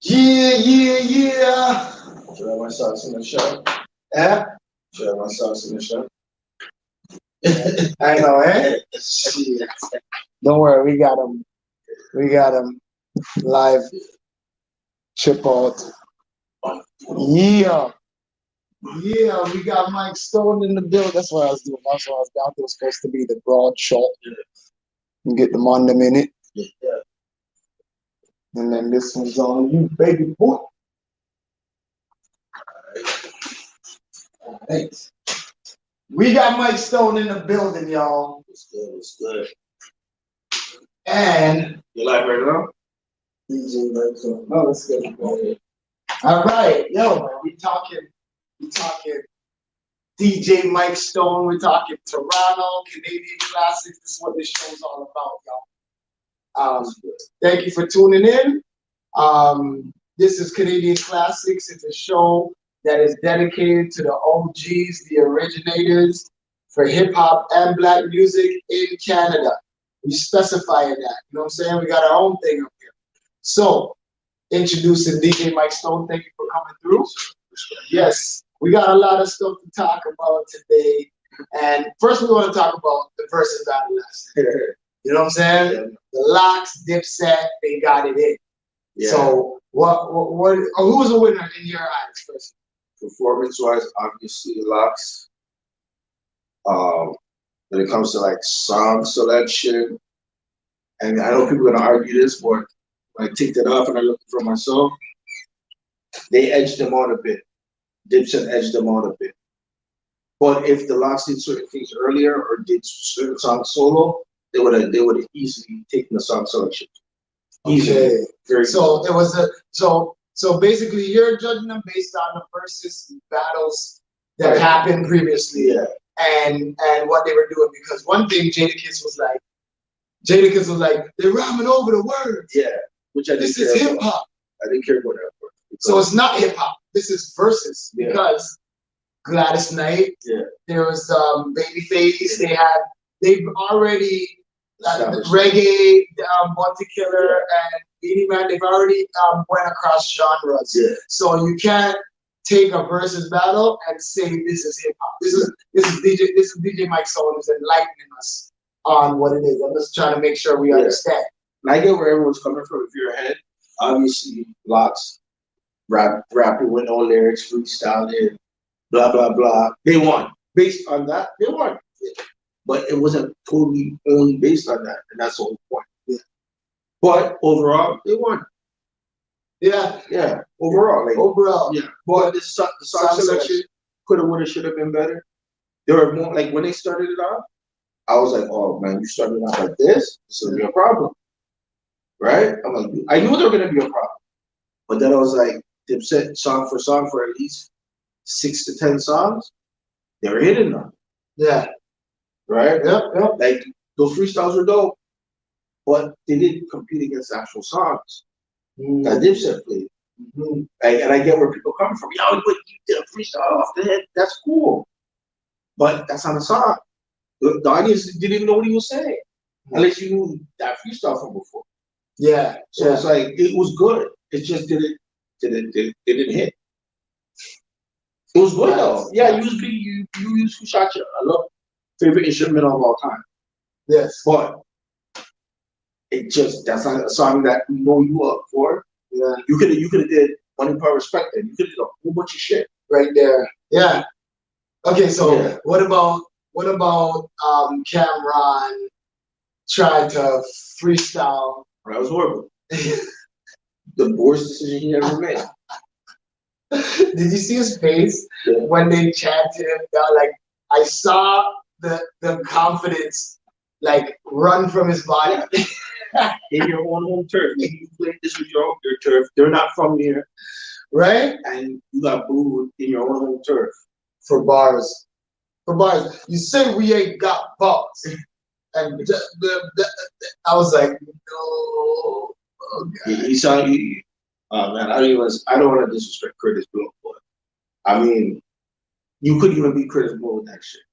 Yeah, yeah, yeah. Should I have my socks in the shop? Eh? Should I have my socks in the shop? I know, eh? Shit. Don't worry, we got them. We got them live. Chip out. Yeah. Yeah, we got Mike Stoan in the build. That's what I was doing. That's what I was down there. It was supposed to be the broad shot. And get them on the minute. Yeah. And then this one's on you, baby boy. All right. We got Mike Stoan in the building, y'all. It's good. It's good. And You like right now? DJ Mike Stoan. No, that's good. All right, yo, man, we talking DJ Mike Stoan. We're talking Toronto, Canadian classics. This is what this show's all about, y'all. Thank you for tuning in. This is Canadian Classics. It's a show that is dedicated to the OGs, the originators for hip hop and black music in Canada. We specify that. You know what I'm saying? We got our own thing up here. So, introducing DJ Mike Stoan. Thank you for coming through. Yes, we got a lot of stuff to talk about today. And first, we want to talk about the versus battle last night. You know what I'm saying? The Locks, Dipset, they got it in. Yeah. So, who was the winner in your eyes first? Performance-wise, obviously, Locks. When it comes to like song selection, and I know people are gonna argue this, but when I take that off and I look for myself, they edged them out a bit. Dipset edged them out a bit. But if the Locks did certain things earlier or did certain songs solo, they would have easily taken the song selection. Easily. Okay. Very so easily. It was a so basically you're judging them based on the versus battles that happened previously. Yeah. And what they were doing, because one thing Jadakiss was like, they're rhyming over the words. Yeah. Which I didn't This is hip hop. I didn't care about that part. So it's not hip hop. This is versus because Gladys Knight. Yeah. There was Babyface. They've already reggae, Bounty Killer, and Beanie Man. They've already went across genres. Yeah. So you can't take a versus battle and say this is hip hop. This is DJ Mike Stoan who's enlightening us on what it is. I'm just trying to make sure we understand. And I get where everyone's coming from. If you're ahead, obviously, Locks, rapping with no lyrics, freestyling, blah blah blah. They won. Based on that, they won. But it wasn't totally only based on that, and that's the whole point. Yeah. But overall, they won. Yeah. Yeah. Overall. Overall. Yeah. But the song selection could have, would have, should have been better. There were more, like when they started it off, I was like, oh man, you started off like this will be a problem. Right? I'm like, I knew there were gonna be a problem. But then I was like, Dipset song for at least 6 to 10 songs, they were hitting them. Yeah. Right? Yep. Like those freestyles were dope. But they didn't compete against actual songs that Dipset played. Mm-hmm. And I get where people come from. Yo, but you did a freestyle off the head. That's cool. But that's not a song. The audience didn't even know what he was saying. Unless you knew that freestyle from before. Yeah. So it's like, it was good. It just didn't hit. It was good though. Yeah, you use Who Shot You. I love favorite instrument of all time. Yes. But that's not a song that we know you up for. Yeah. You could have did Money Power Respect and you could have did a whole bunch of shit. Right there. Yeah. Okay, so what about Cameron tried to freestyle? That was horrible. The worst decision he ever made. Did you see his face when they chanted him down? Like, I saw the confidence like run from his body. In your own home turf. You played this with your turf. They're not from here. Right? And you got booed in your own home turf. For bars. You say we ain't got bars. And I was like, no. Okay. He saw you. Man, I don't want to disrespect Curtis Blow, but I mean, you couldn't even beat Curtis Blow with that shit.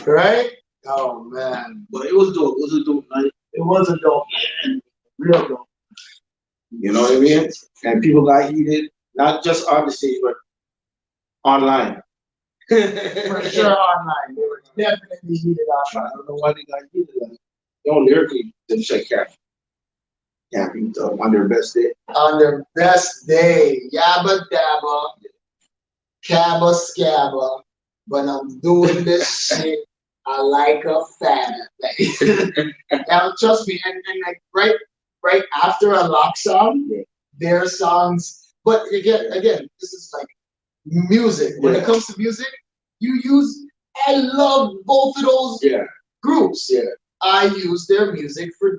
Right? Oh man. But it was dope. It was a dope night. It was a dope night. Real dope. You know what I mean? And people got heated, not just on the stage, but online. For sure online. They were definitely heated I online. don't know why they got heated. You know, lyrically, Dipset can't beat them on their best day. On their best day. Yabba dabba. Cabba scabba. But I'm doing this shit. I like a fat. Now trust me, and like right after a lock song, their songs. But again, this is like music. When it comes to music, I love both of those groups. Yeah. I use their music for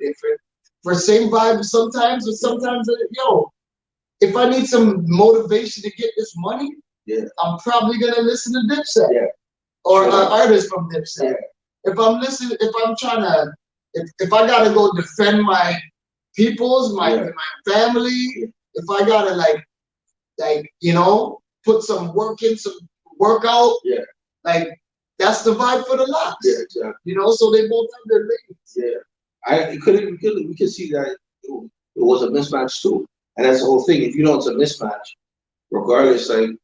same vibe sometimes, but sometimes, if I need some motivation to get this money, I'm probably gonna listen to Dipset or an artist from Dipset. Yeah. If I'm trying to, if I gotta go defend my peoples, my family, if I gotta put some work in, some workout, like that's the vibe for the locks. Yeah, exactly. So they both have their lanes. Yeah, we could see that it was a mismatch too, and that's the whole thing. If you know it's a mismatch, regardless, like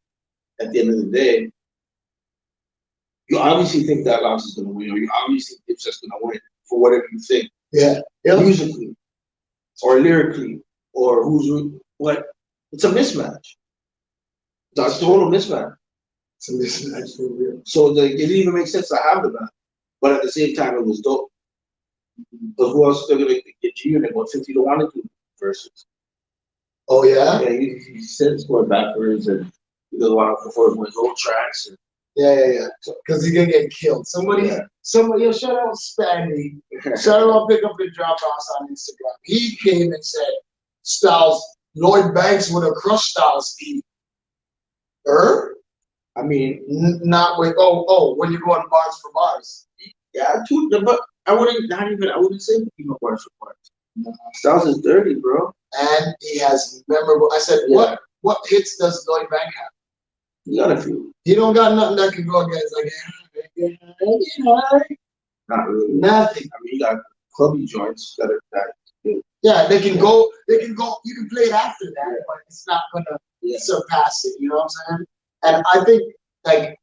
at the end of the day, you obviously think that Locks is gonna win, or you obviously think Dipset's gonna win for whatever you think. Yeah. Musically, or lyrically, or what? It's a mismatch. That's a total mismatch. It's a mismatch for real. So it didn't even make sense to have the match, but at the same time, it was dope. But who else they're gonna get you? And they go 50-1 to do versus. Oh yeah. Yeah, he said it's going backwards, and he doesn't want to perform with his old tracks. And, Yeah. Because he's gonna get killed. Somebody, yo, shout out Spandy. Shout out, pick up the drop offs on Instagram. He came and said, Styles, Lloyd Banks would have crushed Styles' feet. I mean, not with when you go on bars for bars. Yeah, but I wouldn't say bars for bars. No. Styles is dirty, bro. And he has memorable. I said, what hits does Lloyd Banks have? He got a few. He don't got nothing that can go against Not really. Nothing. I mean, he got clubby joints that are that. Yeah, they can go. You can play it after that, but it's not gonna surpass it. You know what I'm saying? And I think like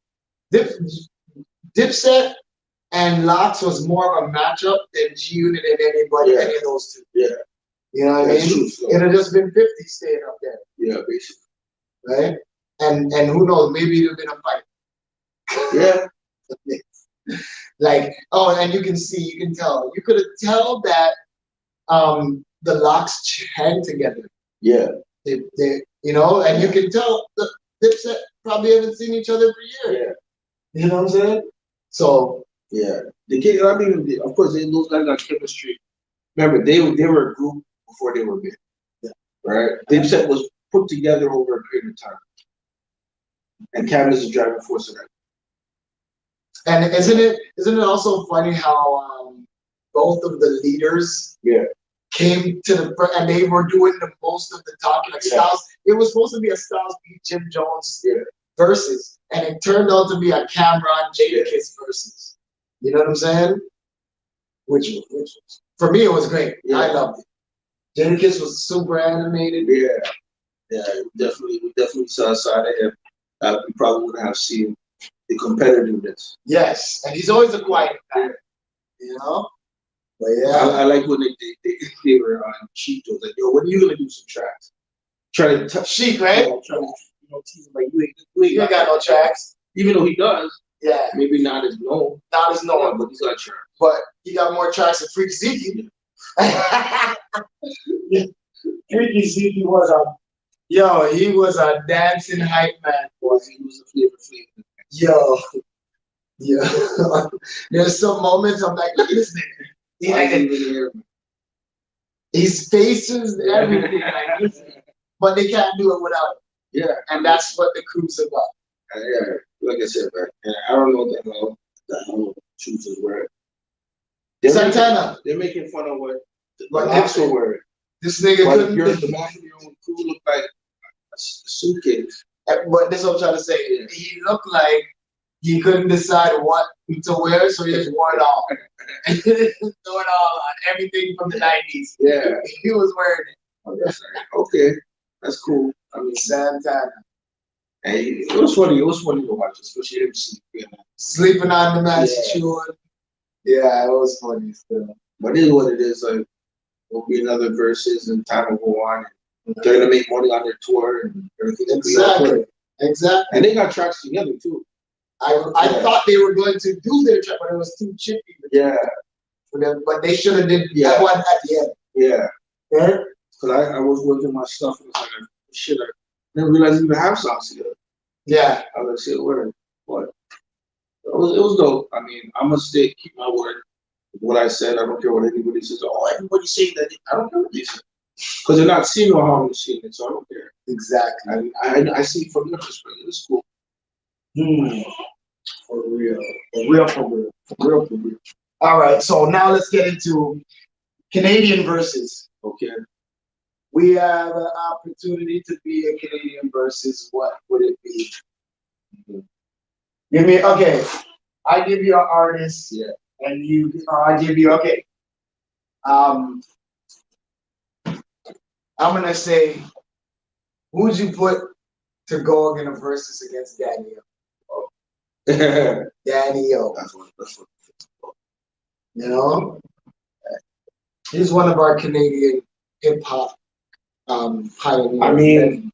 Dipset and Locks was more of a matchup than G Unit and any of those two. Yeah. You know what I mean? True, so. It would have just been 50 staying up there. Yeah, basically. Right? And who knows, maybe it would have been a fight. Yeah. And you can tell. You could tell that the Locks hang together. Yeah. They and you can tell the Dipset probably haven't seen each other for years. Yeah. You know what I'm saying? So yeah. Of course those guys got chemistry. Remember, they were a group before they were big. Yeah. Right? Dipset was put together over a period of time. And Cam is the driving force of that. And isn't it also funny how both of the leaders came to the front and they were doing the most of the talking, like Styles. It was supposed to be a Styles beat Jim Jones versus, and it turned out to be a Cameron Jadakiss versus. You know what I'm saying? Which for me it was great. Yeah. I loved it. Jadakiss was super animated. Yeah, we definitely saw a side of him. We probably wouldn't have seen the competitiveness. Yes, and he's always a quiet guy. You know? But yeah. I like when they were on Cheetos. Like, yo, when are you gonna do some tracks? Trying to touch Sheik, right? Tease him like you ain't got no tracks. Even though he does. Yeah. Maybe not as known. Not as known. Yeah, but he's got tracks. But he got more tracks than Freaky Zeke. Freaky Zeke was he was a dancing hype man. Boy. He was a flavor. Yo. There's some moments I'm like, look at this nigga. His faces, everything. But they can't do it without him. Yeah. And that's what the crew's about. Yeah, like I said, man. And I don't know the hell truth is where. Santana. They're making fun of what Locks were wearing. This nigga couldn't. The man from your own crew looked like a suitcase. But this is what I'm trying to say. He looked like he couldn't decide what to wear, so he just wore it all. Threw it all on everything from the 90s. Yeah. He was wearing it. Oh, that's right. Okay, that's cool. I mean, Santana. hey, it was funny. It was funny to watch, especially him sleeping on the match yeah. Yeah, it was funny still. But it is what it is. Like, there'll be another verses and time will go on. They're gonna make money on their tour and everything. Exactly. Exactly. And they got tracks together too. I thought they were going to do their track, but it was too chippy. Yeah. For them, but they should have did that one at the end. Yeah. Yeah. Because I was working my stuff and it's like, shit, I didn't realize we even have songs together. Yeah. I was like, shit, word. But it was dope. I mean, I'm gonna keep my word. What I said, I don't care what anybody says. Oh, everybody's saying that. I don't care what they say. Because they're not seeing how I'm seeing it, so I don't care. Exactly. I see it from their perspective. It's cool. For real. For real, for real. For real, for real. All right, so now let's get into Canadian verses. Okay. We have an opportunity to be a Canadian versus. What would it be? Give me, okay. I give you an artist. Yeah. And you, I give you, okay. I'm gonna say, who'd you put to go in a versus against Daniel? Daniel. That's what. You know, he's one of our Canadian hip hop pioneers. I mean,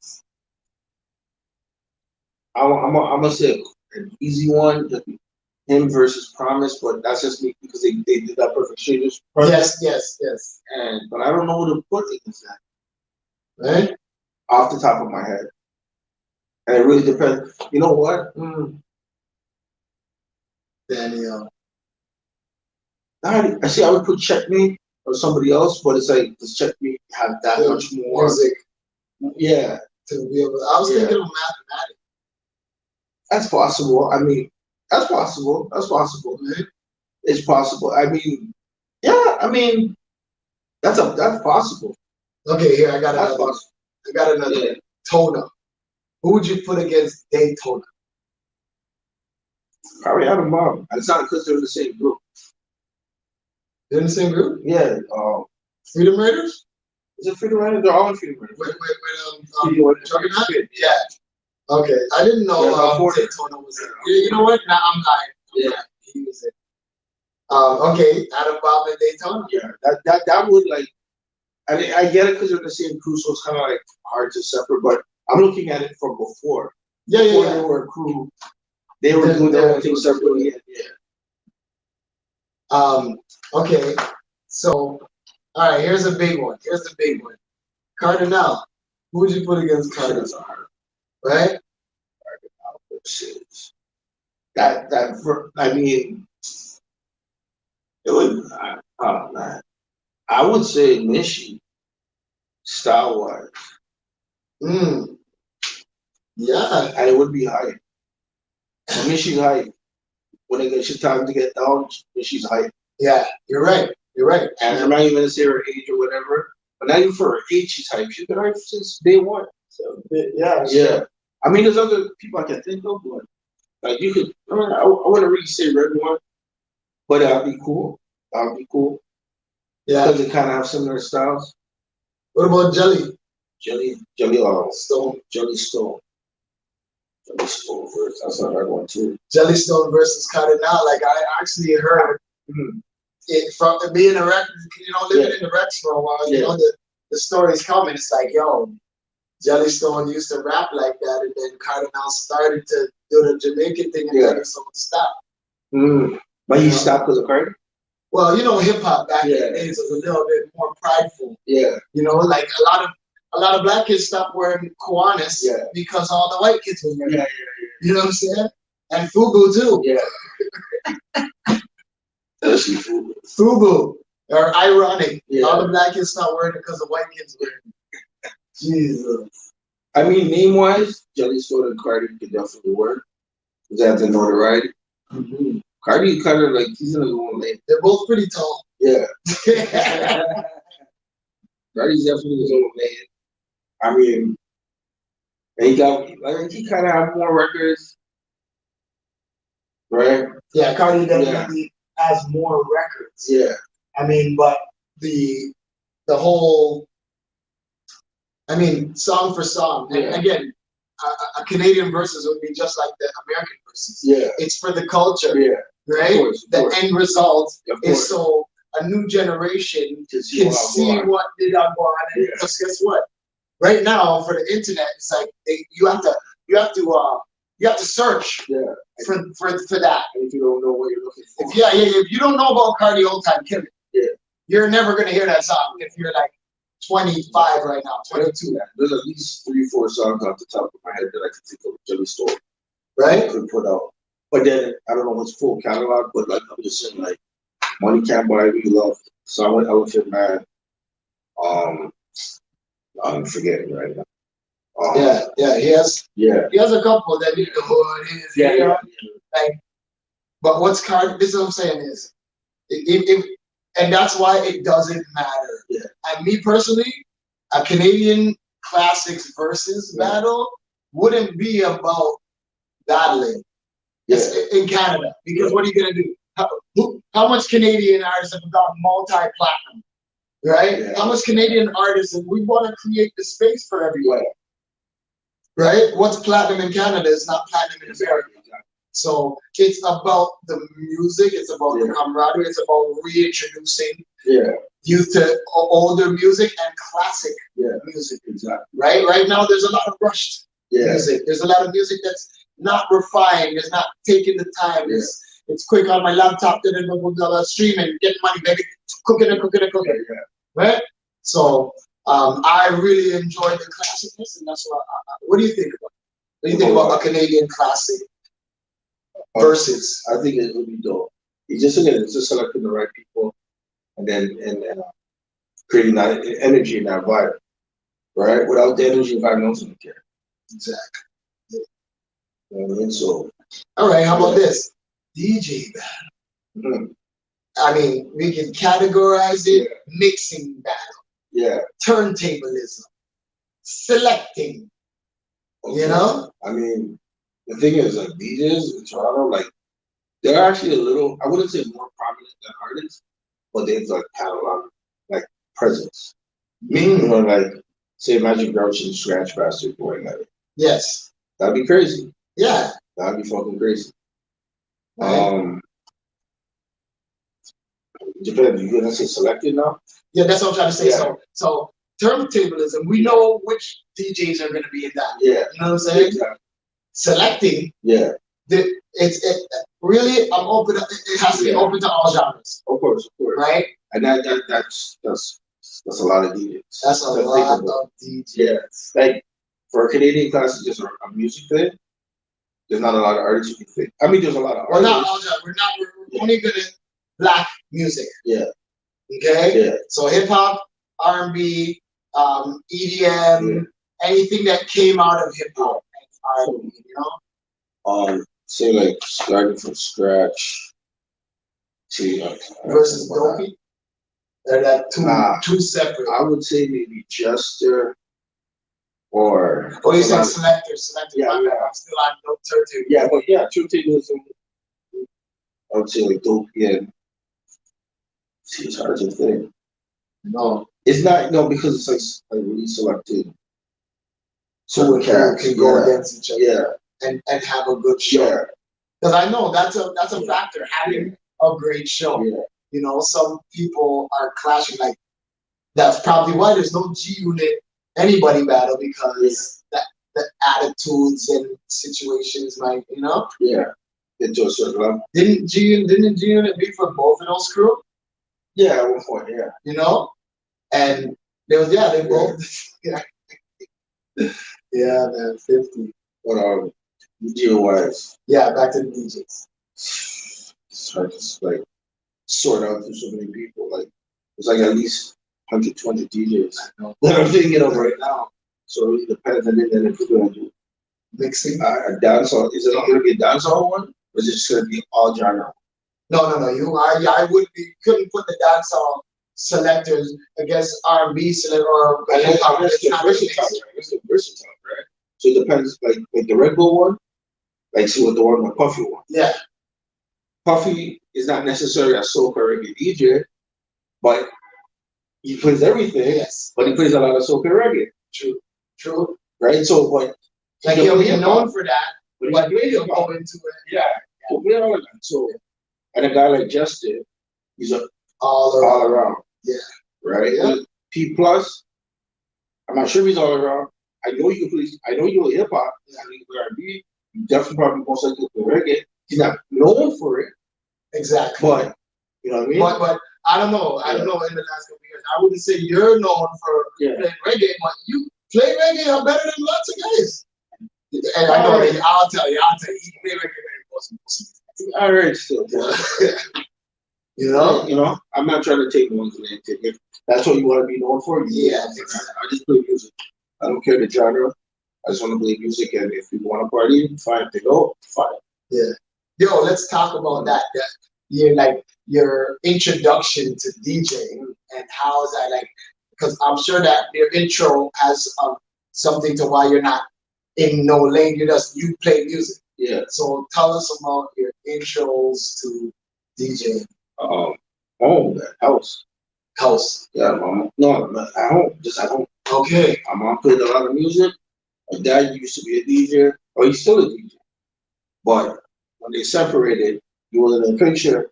I'm gonna say an easy one, him versus Promise, but that's just me because they did that Perfect Strangers. Yes. But I don't know who to put against that. Right? Off the top of my head, and it really depends. You know what? Daniel. I see. I would put Checkmate or somebody else, but it's like, does Checkmate have that much more music? Yeah. To be able. I was thinking of Mathematics. That's possible. I mean, that's possible. That's possible. Mm-hmm. It's possible. I mean, yeah. I mean, that's possible. Okay, here I got another. I got another. Yeah. Tona. Who would you put against Daytona? Probably Adam Bomb. It's not because they're in the same group. They're in the same group? Yeah. Freedom Raiders? Is it Freedom Raiders? They're all in Freedom Raiders. Juggernaut? Yeah. Okay. I didn't know Daytona was in. You know what? Now I'm lying. Yeah. He was in. Okay. Adam Bomb and Daytona? Yeah. That would like. I mean, I get it because they're in the same crew, so it's kind of like hard to separate. But I'm looking at it from before. Before they were a crew, they were doing their own thing separately. Yeah. Okay. So, all right. Here's a big one. Cardinal. Who would you put against Cardinal? Right. I mean, it would. Oh man, I would say Mishi, style wise. Yeah, and it would be high. Mishi's high. When it gets time to get down, Mishi's high. Yeah, you're right. And I'm not even gonna say her age or whatever, but not even for her age, she's high. She's been high since day one. So yeah. Sure. I mean, there's other people I can think of, but like you could. I wouldn't really say Red One, but that'd be cool. Yeah, because they kind of have similar styles. What about Jelly? Jelly, Stone. Jelly Stone. Jelly Stone versus that's not one too. Jelly Stone versus Cardinal. Like I actually heard it from being a rec, living in the Rex for a while. You know the stories coming. It's like, yo, Jelly Stone used to rap like that, and then Cardinal started to do the Jamaican thing, and Jelly Stone stopped. But he stopped because of Cardi? Well, hip hop back in the days was a little bit more prideful. Yeah. Like a lot of black kids stopped wearing Kiwanis because all the white kids were wearing. Yeah. You know what I'm saying? And Fubu too. Yeah. Especially Fubu. Fubu. Or ironic. Yeah. All the black kids stopped wearing it because the white kids wearing it. Jesus. I mean, name-wise, Jelly Stone and Cardi could definitely work. Because they have the notoriety. Cardi kind of like, he's in his own lane. They're both pretty tall. Yeah. Cardi's definitely in his own lane. I mean, he kind of have more records. right? Yeah, Cardi definitely has more records. Yeah. I mean, but the whole, I mean, song for song. And again, a Canadian versus would be just like the American versus. Yeah. It's for the culture. Yeah. Right? Of course. The end result Of is course. so a new generation can see what did I go on. And because guess what? Right now for the internet, it's like you have to search for that. And if you don't know what you're looking for. If you don't know about Cardi Old Time Killer, you're never gonna hear that song if you're like 25 right now, 22. There's at least 3-4 songs off the top of my head that I could think of Jimmy Stoan. Right? Could put out. But then I don't know his full catalog, but like I'm just saying, like Money Can't Buy Me Love, Song with Elephant Man. I'm forgetting right now. He has a couple that you the hood is like, but what's Cardi? This is what I'm saying is, if and that's why it doesn't matter. Yeah. And me personally, a Canadian classics versus battle wouldn't be about battling in Canada, because what are you gonna do? How much Canadian artists have got multi-platinum? Right? Yeah. How much Canadian artists, and we want to create the space for everyone. Right? What's platinum in Canada is not platinum in America. So it's about the music, it's about the camaraderie, it's about reintroducing youth to older music and classic music. Exactly. Right? Right now there's a lot of rushed music. There's a lot of music that's not refined, it's not taking the time. It's quick on my laptop, streaming, getting money, baby, cooking. Right? So I really enjoy the classicness, and that's what do you think about it? What do you think about a Canadian classic versus? I think it would be dope. It's just selecting the right people, and then creating that energy and that vibe, right? Without the energy and vibe, no one would care. Exactly. You know what I mean? So, all right. How about this DJ battle? I mean, we can categorize it mixing battle, turntablism, selecting. You know? I mean, the thing is, like DJs in Toronto, like they're actually a little, I wouldn't say more prominent than artists, but they've like had a lot of like presence. You know, like say Magic Grouch and Scratch Bastard going at it. Yes. That'd be crazy. Yeah. That'd be fucking crazy. Right. Depends. You gonna say selected now? Yeah, that's what I'm trying to say. So turntablism, we know which DJs are gonna be in that. Yeah. You know what I'm saying? Exactly. Selecting. Yeah. Really, I'm open. It has to be open to all genres. Of course. Right. And that's a lot of DJs. That's a lot of DJs. Yeah. Like for a Canadian class, it's just a music thing. There's not a lot of artists you can think. I mean, there's a lot of artists. Well, not all genres. We're only good at black music. Yeah. Okay. Yeah. So hip hop, R&B, EDM, anything that came out of hip hop and R&B, you know. Say like starting from scratch. Versus Dopey. They're that two separate. I would say maybe Jester or. Oh, you said Selector. Yeah. I'm still on no turntable. Yeah, but turntablism. I would say like Dopey and. See, it's hard to think. No. It's not because it's like really selected. So we can go against each other. Yeah. And have a good show. Because I know that's a factor, having a great show. Yeah. You know, some people are clashing, like that's probably why there's no G-Unit anybody battle, because the attitudes and situations might, you know? Yeah. Into a certain level. Didn't G-Unit be for both of those crew? Yeah, at one point, You know? And they both yeah, man, 50. But DJ wise. Yeah, back to the DJs. It's hard to like sort out through so many people. Like there's like at least 120 DJs that I'm thinking of right now. So it really depends. And then if we're gonna do mixing a dancehall, is it gonna be a dancehall one? Or is it just gonna be all genre? No. I wouldn't be. Couldn't put the dancehall selectors against R&B selector or. It's the versatile, right? So it depends. Like the Red Bull one, like see what the one with Puffy one. Yeah. Puffy is not necessarily a soca reggae DJ, but he plays everything. Yes. But he plays a lot of soca reggae. True. True. Right? So, but like he'll be known for that, but he'll go into it. Yeah. He'll play all of that. So, and a guy like Justin, he's a all around. Yeah. Right? Yeah. P plus, I'm not sure if he's all around. I know you can play, I know you do hip hop, I know you play R&B, you definitely probably most likely play reggae. He's not known for it. Exactly. But you know what I mean? But I don't know. I don't know in the last couple of years. I wouldn't say you're known for playing reggae, but you play reggae are better than lots of guys. And I know that I'll tell you, you play reggae very possible. All right, still. You know, I'm not trying to take one's name. If that's what you want to be known for, yeah. I just play music. I don't care the genre. I just want to play music, and if you want to party, fine. To go, fine. Yeah. Yo, let's talk about that. Your introduction to DJing and how is that like? Because I'm sure that your intro has something to why you're not in no lane. You play music. Yeah. So tell us about your intros to DJing. That house. House. Yeah, mom. No, at home. Just at home. Okay. My mom played a lot of music. My dad used to be a DJ, or he's still a DJ. But when they separated, he wasn't in the picture.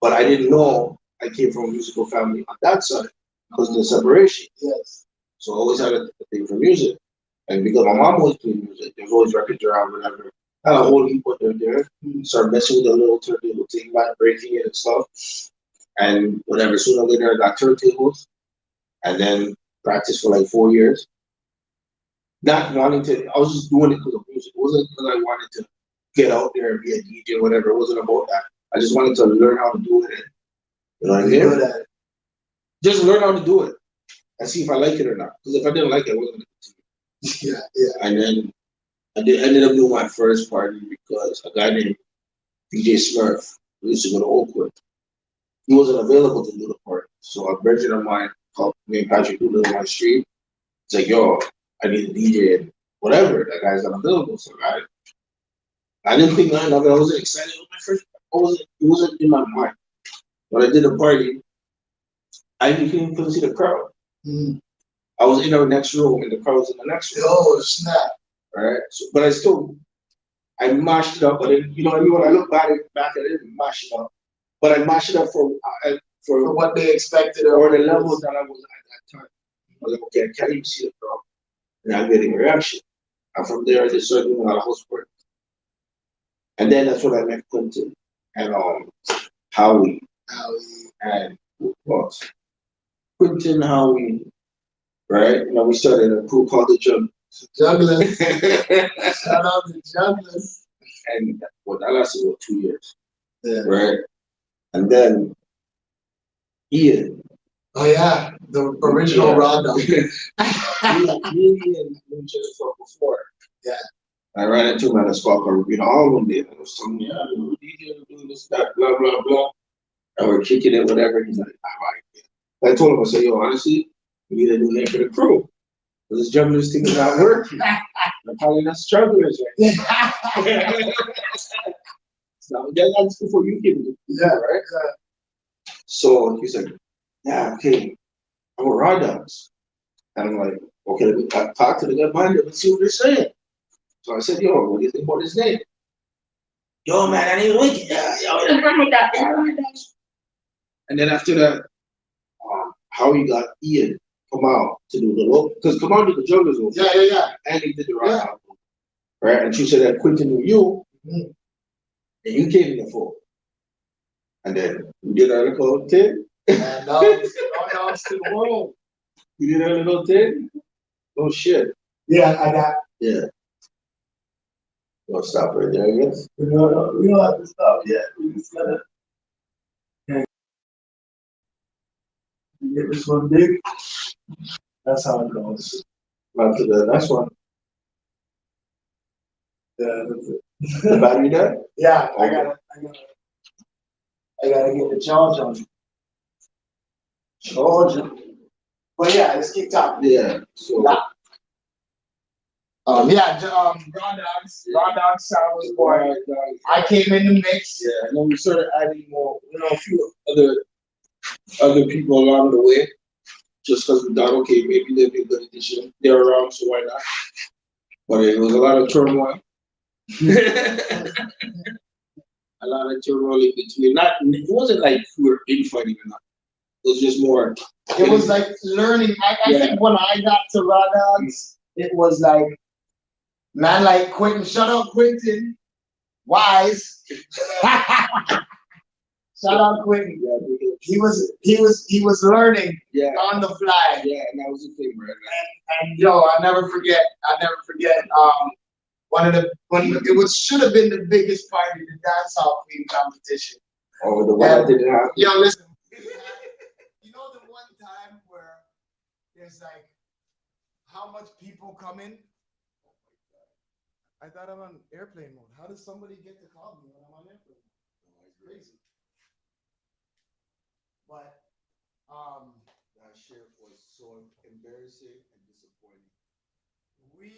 But I didn't know I came from a musical family on that side because of the separation. Yes. So I always had a thing for music. And because my mom always played music, there's always records around, whatever. I had a whole heap put there. Started messing with the little turntable thing, like breaking it and stuff. And whatever, sooner or later I got turntables. And then practiced for like 4 years. Not wanting to, I was just doing it because of music. It wasn't because I wanted to get out there and be a DJ or whatever. It wasn't about that. I just wanted to learn how to do it. You know what I mean? Good at it. Just learn how to do it and see if I like it or not. Because if I didn't like it, I wasn't going to continue. Yeah. And then ended up doing my first party because a guy named DJ Smurf, who used to go to Oakwood, he wasn't available to do the party. So a virgin of mine called named Patrick who lived on my street. It's like, yo, I need a DJ and whatever. That guy's not available. So I didn't think nothing of it. I wasn't excited. It was my first. It wasn't in my mind. When I did the party, I couldn't see the crowd. Mm. I was in our next room, and the crowd was in the next room. Oh snap! Right. So, but I mashed it up. But then, when I look back at it, I mashed it up. But I mashed it up for what they expected or the level that I was at that time. I was like, okay, I can't even see the crowd, and I'm getting a reaction. And from there, I just started doing a lot of house parties. And then that's when I met Quentin and Howie and what? Quentin, Howie, right? We started a crew called the Jugglers. Shout out to Jugglers. And that lasted about 2 years. Yeah. Right? And then Ian. Oh yeah, the original Raw Dog. Ian mentioned it before. Yeah. I ran into him at a spot called Rubino Hall one day, and I was telling him, yeah, DJ doing this, that, blah, blah, blah. And we're kicking it, whatever. He's like, all right. I told him, I said, yo, honestly, we need a new name for the crew. Because this jugglers thing is not working. I'm calling us strugglers right now. So that's before you came to yeah, right? So he's like, yeah, okay, I'm a Raw Dogs. And I'm like, okay, let me talk to the guy behind it. Let's see what they're saying. So I said, yo, what do you think about his name? Yo, man, I need wicked. Yo, let's run with that. And then after that, Howie got Ian come out to do the local, because come out did the Jugglers one. Yeah. And he did the Rock album. Right? And she said that Quentin knew you, and you came in the fold. And then we did our little thing. And now it's to the world. We did our little thing. Oh shit. Yeah, I got. Yeah. We'll stop right there, I guess. We don't have to stop yet. We just gotta get this one big. That's how it goes. On to the next one. Yeah, that's it. The battery died? Yeah, I gotta get the charge on it. Charge. But yeah, let's keep talking. Yeah. So Raw Dogs sound was born. I came in the mix. Yeah, and then we started adding more, a few other people along the way. Just because we thought, okay, maybe they'd be a good addition. They're around, so why not? But it was a lot of turmoil. A lot of turmoil in between. It wasn't like we were infighting or not. It was just more. It was like learning. I think when I got to Raw Dogs, it was like, man, like Quentin, shut up, Quentin. Wise. Shout out Quentin. Yeah, he was learning on the fly. Yeah, and that was the thing, right? And yo, I never forget. Should have been the biggest party, the dance hall queen competition. Oh, the one that didn't happen. Yo, listen. You know the one time where there's like how much people come in? I thought I'm on airplane mode. How does somebody get to call me when I'm on airplane mode? Oh, it's crazy. But that shit was so embarrassing and disappointing. We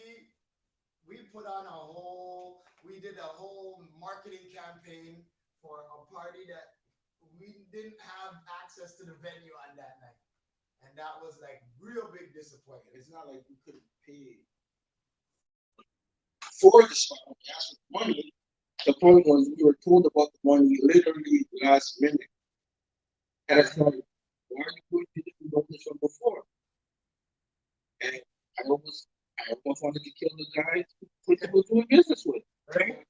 did a whole marketing campaign for a party that we didn't have access to the venue on that night. And that was like real big disappointment. It's not like we couldn't pay for the spot. We asked for money. The point was we were told about the money literally last minute. And it's like, why are you going to didn't know this from before? And I almost wanted to kill the guys who was doing business with. Right?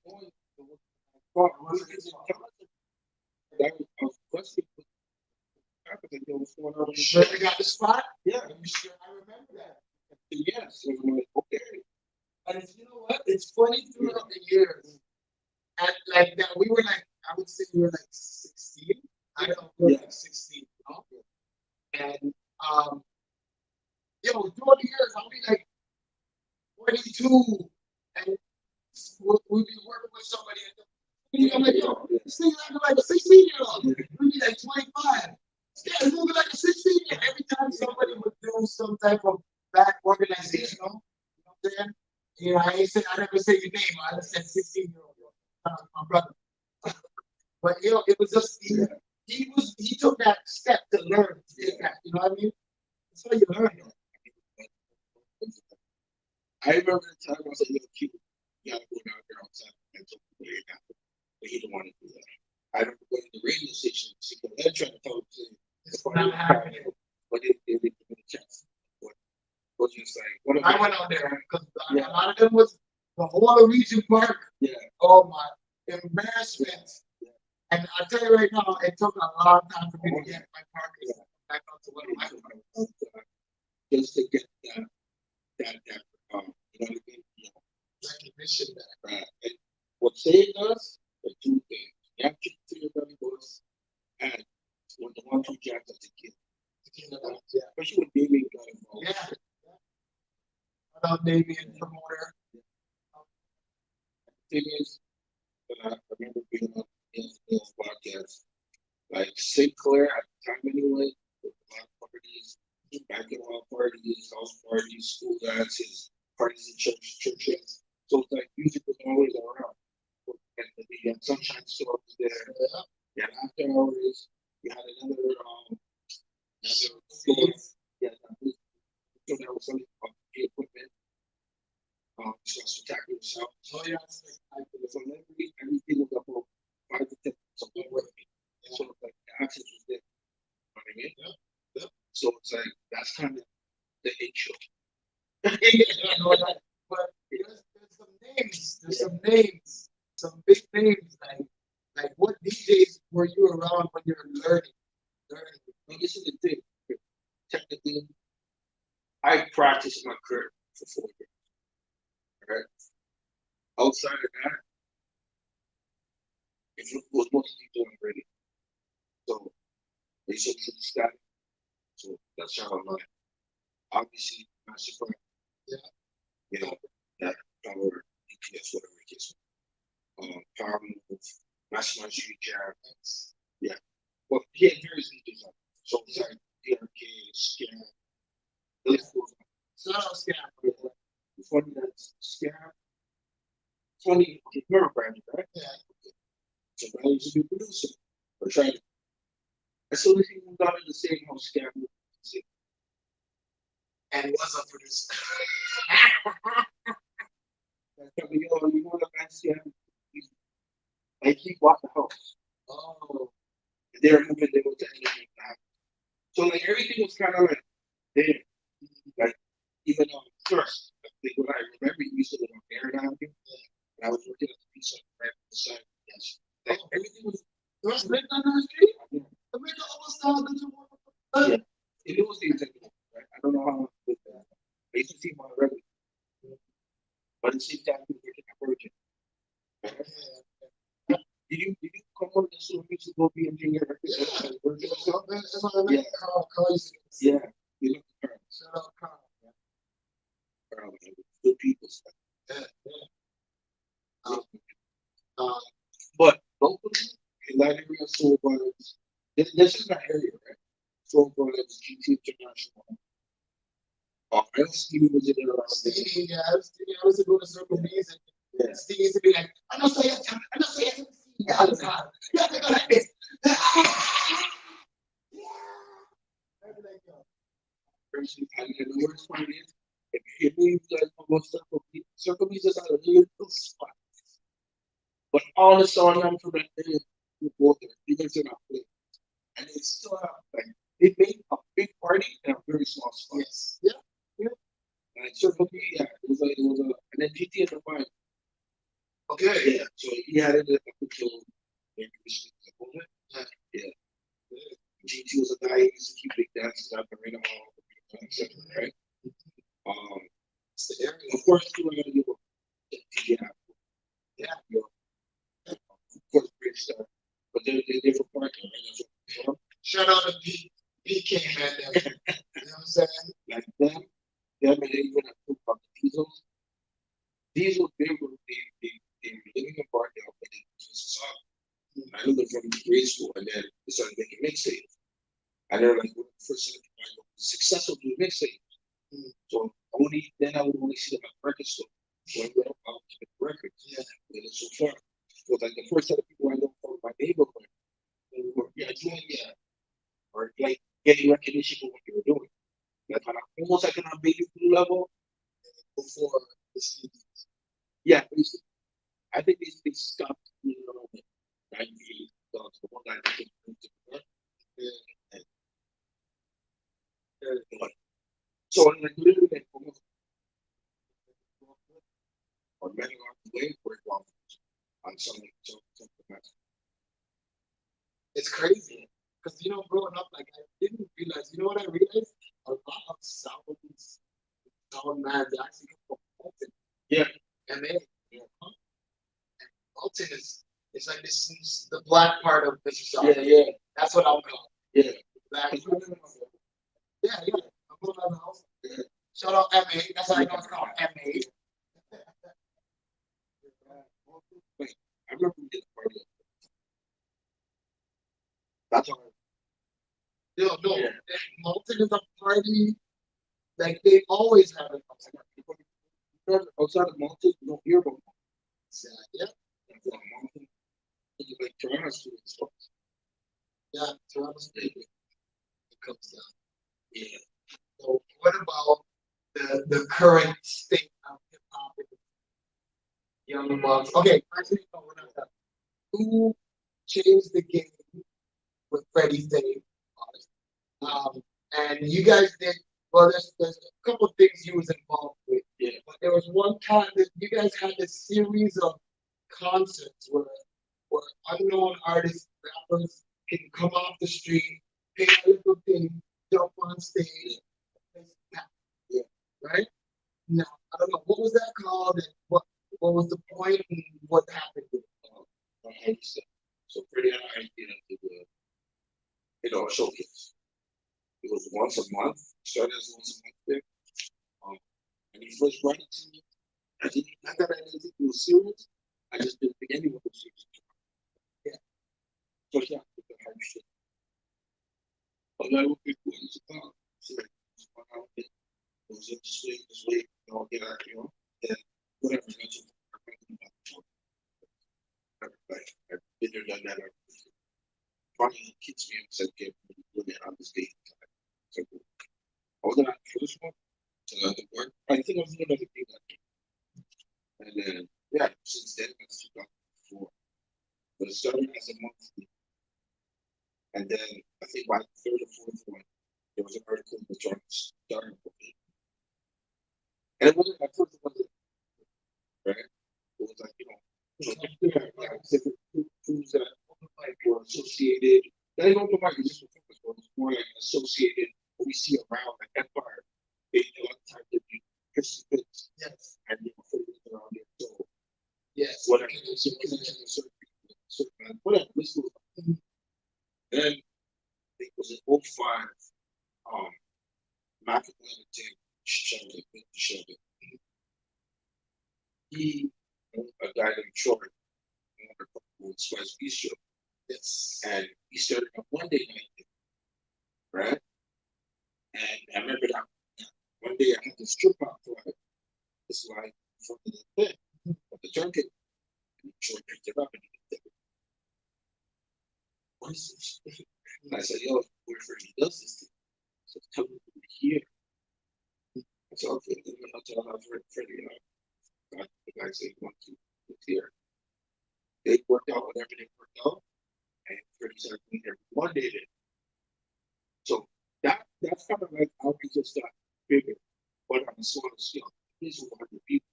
That was questioning. You sure you got the spot? Yeah. You sure? I remember that. Yes. So I'm like, okay. And you know what? It's funny throughout the years. And like that, we were like, I would say we were like 16. I know we were like 16, you know? And yo, throughout the years, I'll be like 22, and we'll be working with somebody, and I'm like, yo, this thing acting like a 16-year-old. We'll be like 25. Yeah, it's moving like a 16-year-old. Every time somebody would do some type of back organizational, you know what I'm saying? You know, I never say your name. I just said 16-year-old. My brother. But you know, it was just he took that step to learn. You know what I mean? That's how you learn. I remember the time I was like, you gotta go down there outside and talk to the but he didn't want to do that. I remember going to the radio station, they're trying to talk to him. But it didn't give me a chance. What you saying? I went out there because a lot of them was the whole region park. Yeah. Oh my embarrassment. Yeah. And I tell you right now, it took a long time for me to get my parkers back up to what I was. Just to get that you know what I mean? Recognition back. And what saved us are two things. You have to see your belly boss and when the 1-2 jacks as a kid. Especially when Damien got involved. Yeah. About Damien promoter. The thing is, I remember being on Bill's podcast. Like Sinclair at the time anyway, with a lot of parties, backing parties, house parties, school dances, parties in churches. So it's like music was always around. And the Sunshine Store was there. You had after hours. You had another store. Yeah, that was something about the equipment. So spectacular sound. Oh yeah, so everything was about 5 to 10 something with me. So like the access was there. You know what I mean? Yeah. So it's like that's kind of the intro. But there's some names. There's some names. Some big names. Like what DJs were you around when you were learning? Well, this is the thing. Technically, I practiced my career for 4 years. Right? Outside of that, it was mostly doing radio. So they should static. So that's how I'm like. Obviously, Mastercard. Yeah. You know, that power, EPS, whatever it is. Power move, maximize you jab. Yeah. Well, he had various DJs on. So it's like DRK, Scam. The list goes on. So Scam. Funny that used to be a producer. Or trying to. As soon as he moved out of the same house, scam And was a producer. yo, you know what man scam? Like he bought the house. Oh. They're moving, they go to anything now. So like everything was kind of like there. Like even first, like when I remember he used to live on Paradigm here, and I was working at the pizza right beside yes. Like everything was First lived on the street? yeah. The nigga almost sounded like you. Yeah. It was the executive, right? I don't know how with that. I used to see him on the regular. But at the same time he was working at Virgin. Did you come on this so to go be engineer at Virgin or something? That's what I meant. Yeah. Carl used to say. Yeah. You look at Carl. Shout out Carl. Carl, man, good people. Yeah, yeah. Um, But locally, in that area, Soul Vibes, this is that area, right? Soul Vibes, GT International. I know Stevie was in there around there. Stevie, yeah, I used to go to Circle B's and Yeah. Stevie used to be like, I know say it, I know say it. Yeah, all the time. You have to go like this. Yeah. I'd be like, yo. And the worst part is, if you guys go Circle B's is at a little spot. But all the song I'm from that area, you go there, you guys are not playing. And they still have, like, they made a big party in a very small spot. Yes. Yeah. Yeah. And Circle B, yeah, it was a, and then GT at the fine. Okay. Yeah, so he had it up until maybe this was yeah. Yeah. GT was a guy who used to keep big dances out the arena hall, etc. Right? It's the area. Of course, you gotta give up. Yeah. Yeah. You know, of course, great stuff. But they're different parking, right? That's what, Shout out to BK, man. You know what I'm saying? like them, and they even have two about the diesels. Diesel, they were living apart now, but they just saw. I knew them from grade school, and then they started making mixtapes. And they're like, well, the first time I know successful doing mixtapes. So only then I would only see them at the record store. So I went out to the records. Yeah. And it's so far. So like the first set of people I know from my neighborhood, they were doing or like getting recognition for what they were doing. Like on almost like on a baby blue level before the CDs. Yeah, basically. I think they stopped, you know, the 98 dogs, the one guy that came to the work. So like literally like almost or many are way for it on something else. It's crazy. Because, you know, growing up, like, I didn't realize, you know what I realized? A lot of sound man, they actually come from Bolton. Yeah. And they, you know, and Bolton is, it's like this is the black part of Mississauga. Yeah, yeah. That's what I'll call it. Yeah. Black. Yeah, yeah. I'm going to the house. Yeah. Shout out MA. That's why I know it's called MA. Wait, I remember we did a party. That's all. No, yeah. Bolton is a party. Like they always have it. Outside of Malta, you don't hear about Malta. Yeah. Malta. Like Toronto's doing stuff. Yeah, Toronto's big. It comes down. Yeah. So what about the current state of hip hop? Young Bucks. Okay, actually, no, we're not done. Who changed the game with Freddie's Day? And you guys did. Well, there's a couple of things you was involved with. Yeah. But there was one time that you guys had this series of concerts where unknown artists, rappers can come off the street, pay a little thing, jump on stage, yeah. Right? Now, I don't know what was that called and what was the point and what happened with it. So Freddie and I did a showcase. It was once a month, started as once a month thing. And he first brought it to me. I thought I didn't think it was serious. I just didn't think anyone was serious. Yeah. So yeah, the hype shit. But I would be cool as a dog. So it was interesting, this way, you know, get out, you know, and whatever, that's what I'm talking about. Like, I've been there, done that, funny, it keeps me upset getting women on this date. So, I was not the first one to work. I think I was doing another thing that day. And then, yeah, since then, that's 2004. But it started as a monthly. And then I think by the third or fourth one, there was an article in the journal started with me. And it wasn't, at first, it wasn't, right? It was like, different foods that like were associated. That don't go back to this focus, but it's more like associated what we see around like Empire. They do all the time to be participants. Yes. And putting it around there. So yes, whatever. So certain people, certain whatever. This was then I think it was in '05. Michael Atlantic showed it. He, a guy named Troy, with Spice Bistro. Yes. And he started on Monday night, right? And I remember that one day I had to strip out for it. It's like from the thing of the junket. And Troy picked it up and he did it. What is this? And I said, yo, boyfriend, he does this thing. So tell me to be here. I said, okay, then I'll tell my friend, the guy said, want to look here. They worked out whatever they worked out. And Freddie started being there Monday then. So that's kind of like how we just got bigger, but on a smaller scale. These were 100 people,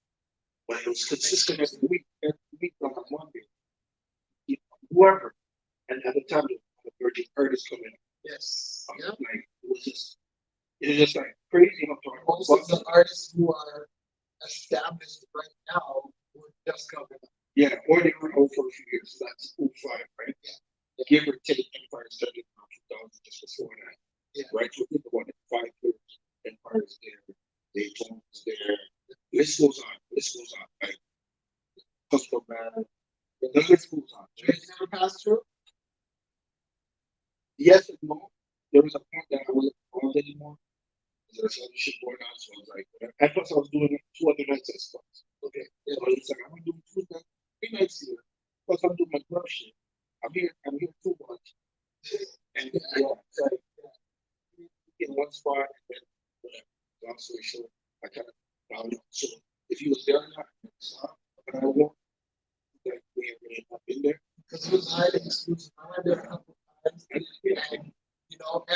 but it was consistent every week on a Monday. Whoever, and at the time, the Virgin artists coming in. Yes. Like it was just like crazy. Most of the artists who are established right now were just coming up. Yeah, or they were out for a few years. So that's '05, right? Yeah. Give or take, Empire started around 2000 just before that. Yeah. Right? So think about it, 5 years, Empire's there, Daytona's there. List goes on, list goes on. Like, Custom Man, the list goes on. Trains never passed through? Yes and no. There was a point that I wasn't involved anymore. There's other shit going on, so I was like, at first I was doing 2 other nights at spots. Okay. Yeah. So I was like, I'm gonna do 3 nights here. Plus I'm doing my club shit. I'm here too much. And so in one spot and then whatever. Long story short, I kind of found out. So if he was there or not, I saw, but I won't like we ain't really not been there. Because it was highly exclusive. I went there a couple times and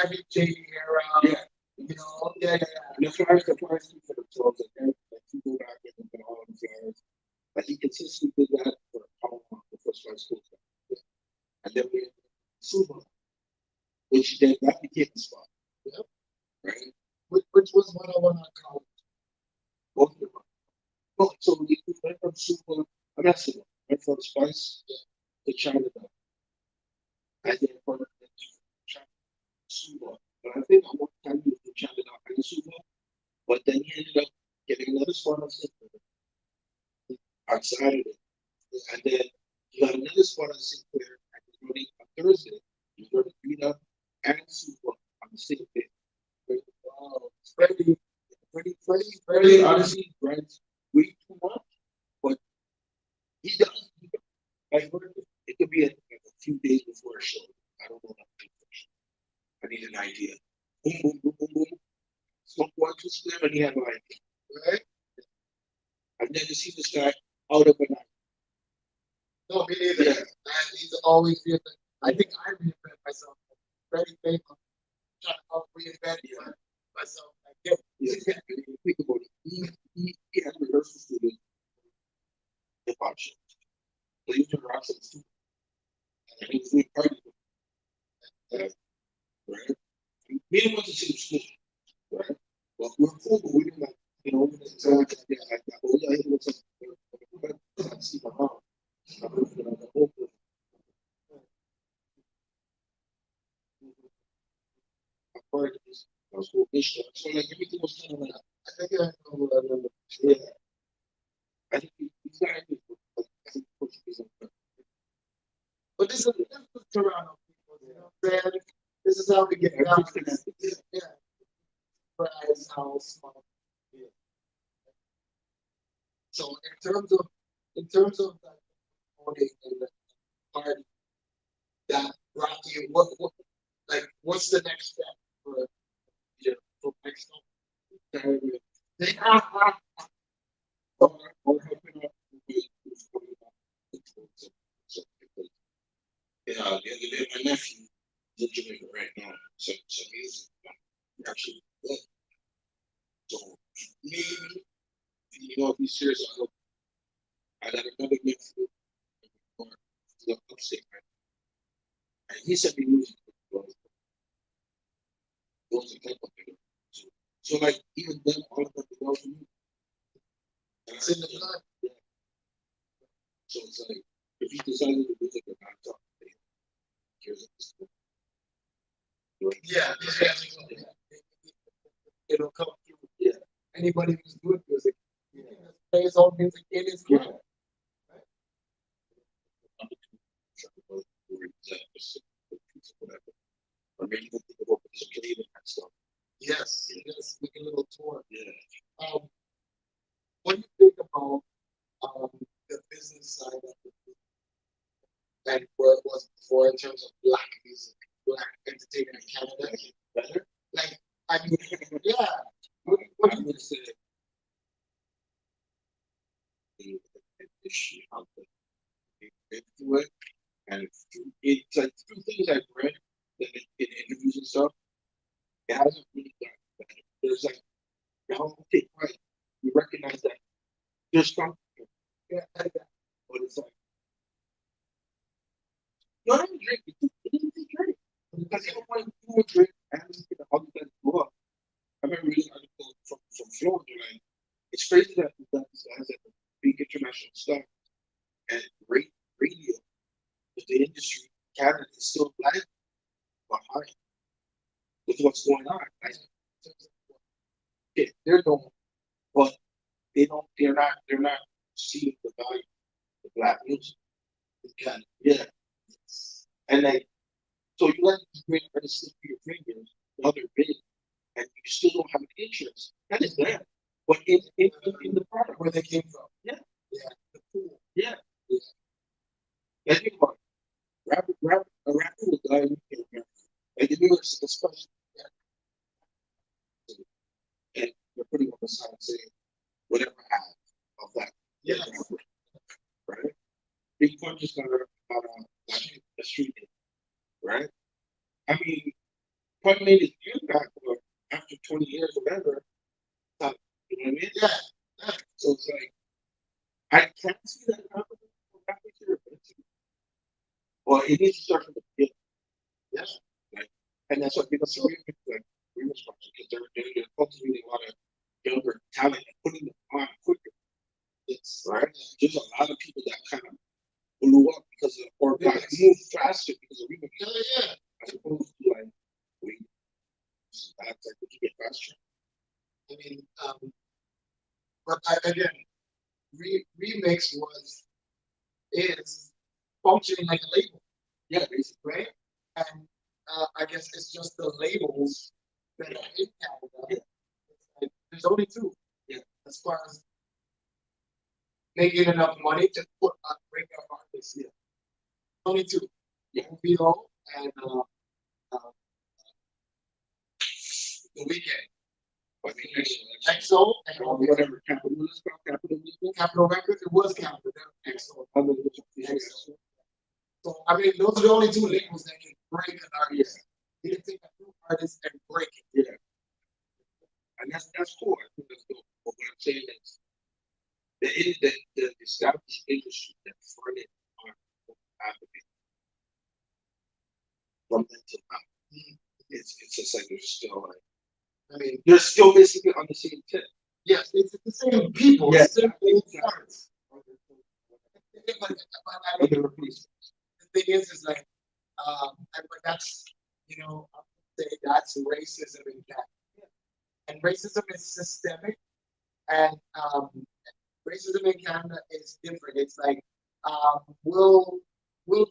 every JD era. Yeah. Yeah. And the flyers speak for themselves. Like you go back and all the flyers. Like he consistently did that for how long the first flight school. Yeah. And then we had Suba, which then that became the spot. Yep. Right? Which was 101 on college. Both of them. Well, so we went from Suba, I'm not Suba, went from Spice to Chinatown. And then from Suba. But I think I want to tell you to Chinatown and Suba. But then he ended up getting another spot on Saturday. And then he got another spot on Sinclair and he's running on Thursday. He's going to beat up and Suba on the same day. Wow. Freddie honestly runs way too much, but he does. I heard it could be a few days before a show. I don't know nothing. I need an idea. Boom, boom, boom, boom, boom. Smoke one, two slim, and he had an idea. Right? I've never seen this guy out of a night. No, me neither. Yeah. And he's always been. I think I reinvent myself. Freddie Baker trying to reinvent myself. Yeah. Think about it. He had rehearsal studios hip hop shows. So he was doing rocks in the studio. And he was doing parties with right? We didn't want to see the school, right? Well, we're cool, but we didn't like, we didn't tell like that. Oh, yeah, he was like, see my mom. The whole thing. I part of this, I was cool, so like everything was kind of like, I think I know what I remember. Yeah. I think he's not happy with I think Portuguese. But this is Toronto people, you know what I'm saying? This is how we get down. Yeah. Price, house, small. Yeah. So in terms of like voting and the party, that Rocky, what's the next step for for Mike Stone? Yeah, the other day, my nephew is in Jamaica right now, so he's actually good. So maybe, if he's serious, I got another nephew or upstate, right? And he sent me music. Those are type of thing. So like even them, all of them belong to me. And It's in the blood. Yeah. So it's like if he decided to do it, then I talk to him. Here's it. Yeah, it'll come through. Yeah. Anybody who's doing music, play his own music in his club. Or maybe even think about some Canadian stuff. Yes, make a little tour. Yeah. What do you think about the business side of it and where it was before in terms of black music, black entertainment in Canada? Better? Like, I mean, yeah. What do you say? The issue of into it, and it's like through things I've read in interviews and stuff, it hasn't really gotten better. There's like, okay, right, you recognize that there's something, yeah, but it's like, you don't drink, it doesn't take drink. Because even when you would drink, and all the guys grew up, I remember reading an article from Florida, like, it's crazy that these guys that are big international stuff and radio is the industry, Canada is still lagging behind with what's going on. Like, they're normal, but they're not seeing the value of black music. Yeah. And like, so you let these great artists slip through your fingers, while they're big, and you still don't have an interest. That is there. But in the product Where they came from. Yeah. Yeah. The pool. Yeah. Yeah. Think about it. A rapper will die in America. Like if you were especially and you're putting up a sign saying whatever half of that. Yeah. Right? Big punches got a street name, right? I mean, Pun made his impact for after 20 years or whatever. You know what I mean? Yeah. So it's like I can't see that happening for rappers here. Well, it needs to start from the beginning. Yeah. Like, and that's what people say like remix project because they're cultivating a lot of younger talent and putting them on quicker. It's right. There's a lot of people that kind of blew up because of or got moved faster because of remix. Yeah. As opposed to like wait. That's like what you get faster. I mean, but again, remix is functioning like a label. Yeah, basically, right? And I guess it's just the labels that are in Canada. Yeah. Like, there's only two. Yeah. As far as making enough money to put on break up artists. Yeah. Only two. Yeah. OVO and the weekend. I mean, EXO and whatever Capital Records, it was Capital EXO. EXO. So I mean, those are the only two labels that can break an artist. You can take a new artist and break it. Yeah. And that's cool. I think that's cool. But what I'm saying is the established industry that funded art happening from then till now. It's just like they're still like I mean, they're still basically on the same tip. Yes, it's the same people, yes. The same arts. But the replacements. The thing is like, but that's, I would say that's racism in Canada. And racism is systemic, and racism in Canada is different. It's like, we'll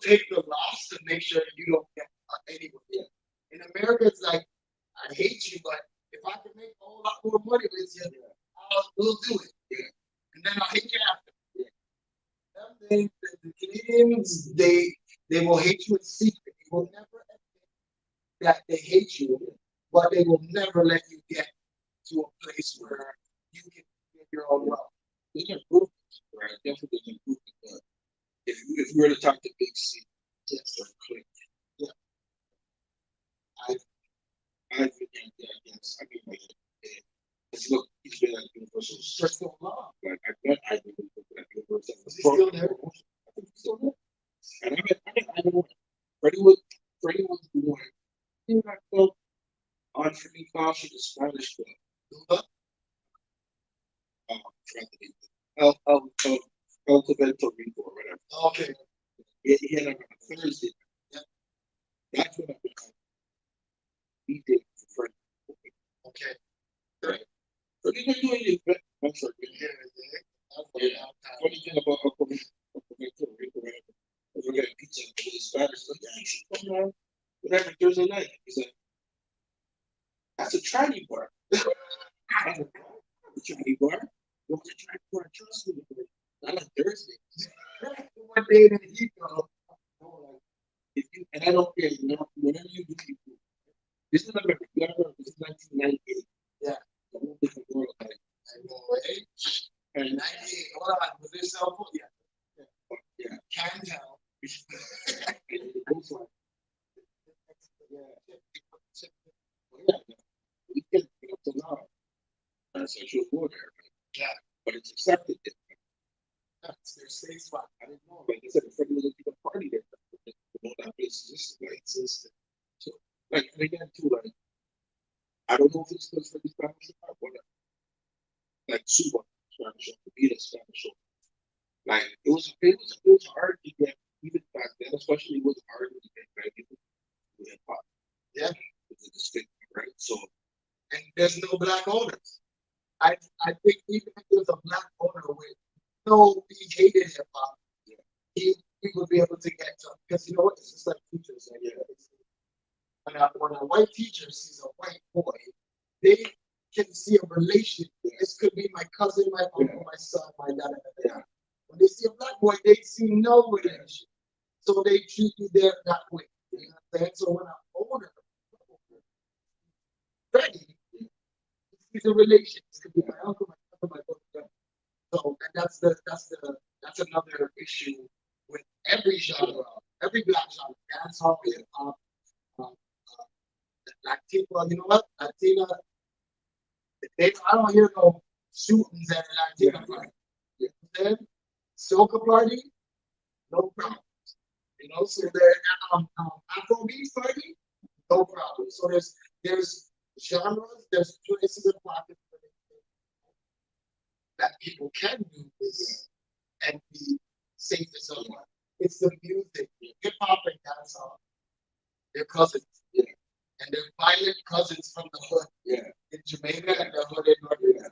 take the loss to make sure you don't get anywhere. Yeah. In America, it's like, I hate you, but if I can make a whole lot more money with you, we'll do it. Yeah. And then I'll hate you after. Yeah. The Canadians, they will hate you in secret. They will never hate you, but they will never let you get to a place where you can get your own wealth. There's improvements, right? Definitely there's improvement, but if you were to talk to Big C, Yes, or Click, yeah, I think yes. I mean, like, because look, he's been at Universal for so long. like I bet I been at Universal. Is he still there? I think he's still there. And I don't know. Freddie was doing, you know, that club on Freddie Fauci, the Spanish club. Forgot the name. El Tavento Rico or whatever. Okay. He had on a Thursday. Yeah. That's what I think he did for Freddie. Okay. Right. But he's been doing it. I'm sorry. Yeah. Funny thing about El Tavento Rico, whatever. We're getting pizza with the Spanish. Like, yeah, you should come around. Whatever, Thursday night. He's like, that's a Chinese bar. I was like, a Chinese bar? What's a Chinese bar? Trust me. Not on Thursday. One day that he go. If you, and I don't care, you know, whatever you do, you do. This is remember, this is 1998. Yeah. The whole different world. Like, I know, eh? And 98, hold on, was this cell phone? Yeah. Yeah. Can tell. And it goes like, we can get up to now. Sexual warfare. Yeah. But it's accepted. That's their safe spot. I didn't know. Like I said, the Freddie was a party there. That place existed. So, like, and again, too, like, I don't know if it's because Freddie's Spanish or not, but like, Suba, Spanish, Vida, Spanish. Like, it was hard to get, even back then, especially, it was hard to get back into hip hop. Yeah. It's a distinct, right? So, and there's no black owners. I think even if there's a black owner with no, he hated hip hop, yeah, he would be able to get to, because you know what, it's just like teachers. Like, yeah, when a white teacher sees a white boy, they can see a relation. This could be my cousin, my uncle, my son, my dad. Yeah. When they see a black boy, they see no relation. So they treat you there that way. You know what I'm saying? So when an owner, Freddie, he's a relation. It could be my uncle, my cousin, my brother. So that's another issue with every genre, every black genre, dancehall, hip hop, Latina. You know what? Latina. I don't hear no shootings at a Latina party. You know what I'm saying? Soca party, no problem. You know, so there Afrobeat party, no problem. So there's genres, there's places and pockets that people can do this and be safe as someone. It's the music, hip hop and dancehall. They're cousins, yeah, and they're violent cousins from the hood, yeah, in Jamaica and the hood in North America.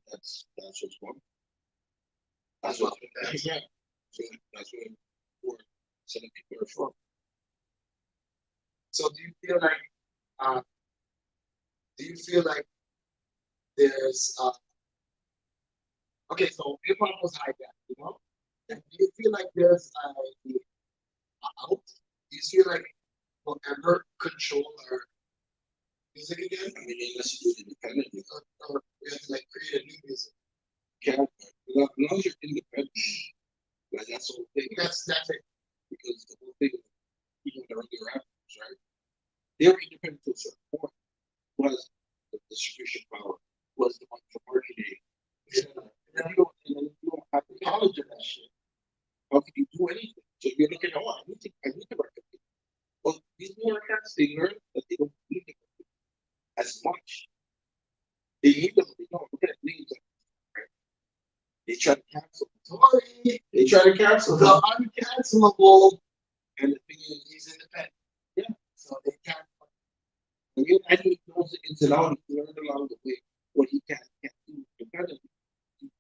That's what's wrong. That's what. Yeah. So that's what some people are from. So do you feel like there's okay, so hip hop was hijacked, you know? And do you feel like there's a out? Do you feel like we'll ever control our music again? I mean, unless you do it independently, or we have to like create a new music. Yeah, as long as you're independent, like that's the whole thing. That's it. Because the whole thing, even the earlier rappers, right? They were independent to a certain point. Was the distribution power, was the money for marketing. Yeah. And then you don't have the knowledge of that shit. How can you do anything? So you're looking, oh, I need to market. Well, these newer cats, they learn that they don't need it as much. They need them, they don't look at names. Right? They try to cancel. Sorry. They try to cancel the uncancelable, and the thing is, he's independent. Yeah. So they can't. I think he knows the ins and outs. He learned along the way what he can't do independently